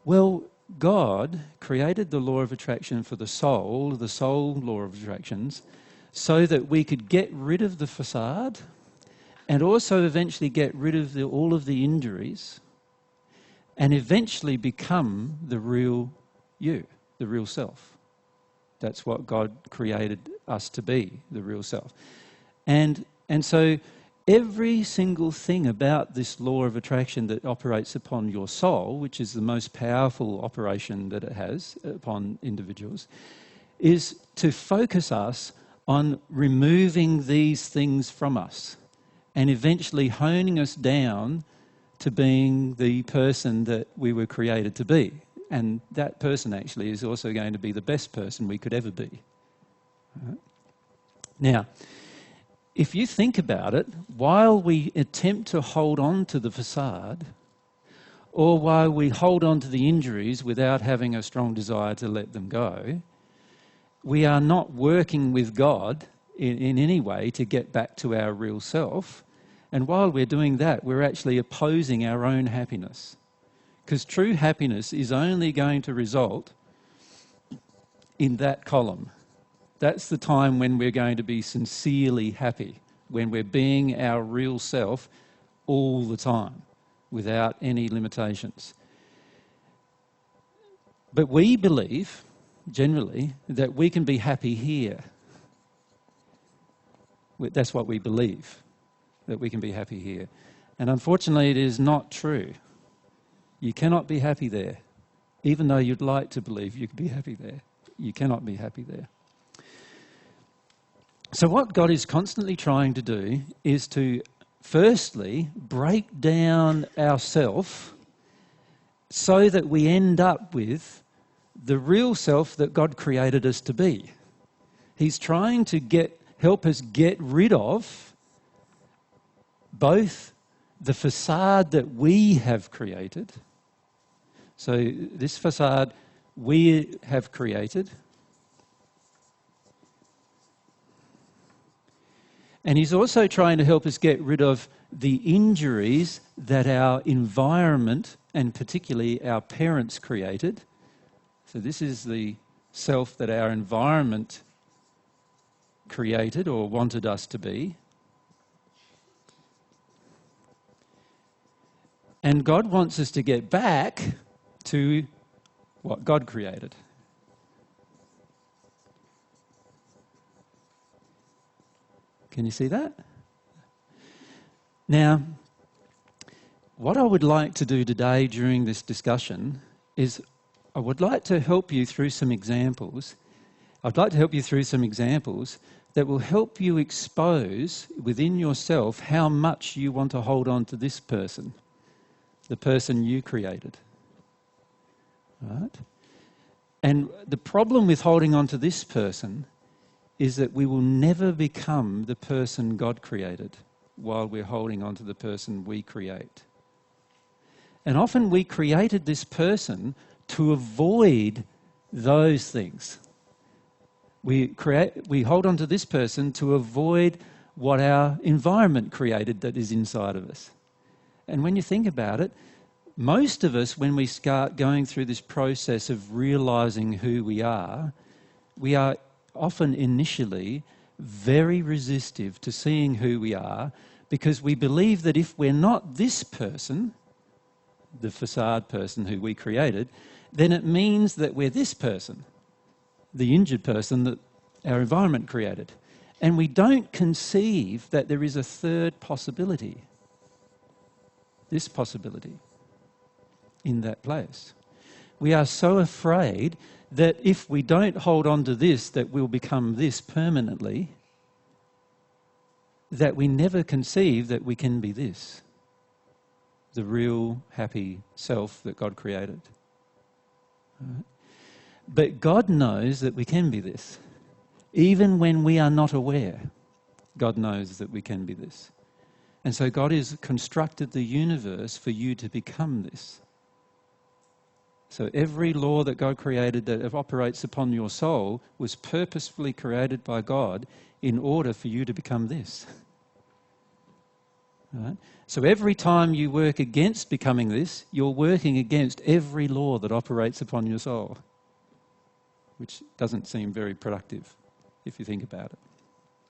Well, God created the law of attraction for the soul law of attractions, so that we could get rid of the facade and also eventually get rid of all of the injuries and eventually become the real you, the real self. That's what God created us to be, the real self. And so every single thing about this law of attraction that operates upon your soul, which is the most powerful operation that it has upon individuals, is to focus us on removing these things from us and eventually honing us down to being the person that we were created to be. And that person actually is also going to be the best person we could ever be. Right? Now, if you think about it, while we attempt to hold on to the facade, or while we hold on to the injuries without having a strong desire to let them go, we are not working with God in any way to get back to our real self. And while we're doing that, we're actually opposing our own happiness. Because true happiness is only going to result in that column. That's the time when we're going to be sincerely happy, when we're being our real self all the time, without any limitations. But we believe, generally, that we can be happy here. That's what we believe, that we can be happy here. And unfortunately, it is not true. You cannot be happy there. Even though you'd like to believe you can be happy there, you cannot be happy there. So what God is constantly trying to do is to, firstly, break down ourself so that we end up with the real self that God created us to be. He's trying to help us get rid of both the facade that we have created. So this facade we have created. And he's also trying to help us get rid of the injuries that our environment, and particularly our parents, created. So this is the self that our environment created or wanted us to be. And God wants us to get back to what God created. Can you see that? Now, what I would like to do today during this discussion is I would like to help you through some examples. I'd like to help you through some examples that will help you expose within yourself how much you want to hold on to this person, the person you created. Right? And the problem with holding on to this person is that we will never become the person God created while we're holding on to the person we create. And often we created this person to avoid those things. We hold on to this person to avoid what our environment created that is inside of us. And when you think about it, most of us, when we start going through this process of realising who we are often initially very resistive to seeing who we are, because we believe that if we're not this person, the facade person who we created, then it means that we're this person, the injured person that our environment created. And we don't conceive that there is a third possibility, this possibility, in that place. We are so afraid that if we don't hold on to this, that we'll become this permanently, that we never conceive that we can be this, the real happy self that God created. Right? But God knows that we can be this. Even when we are not aware, God knows that we can be this. And so God has constructed the universe for you to become this. So every law that God created that operates upon your soul was purposefully created by God in order for you to become this. Right? So every time you work against becoming this, you're working against every law that operates upon your soul, which doesn't seem very productive if you think about it.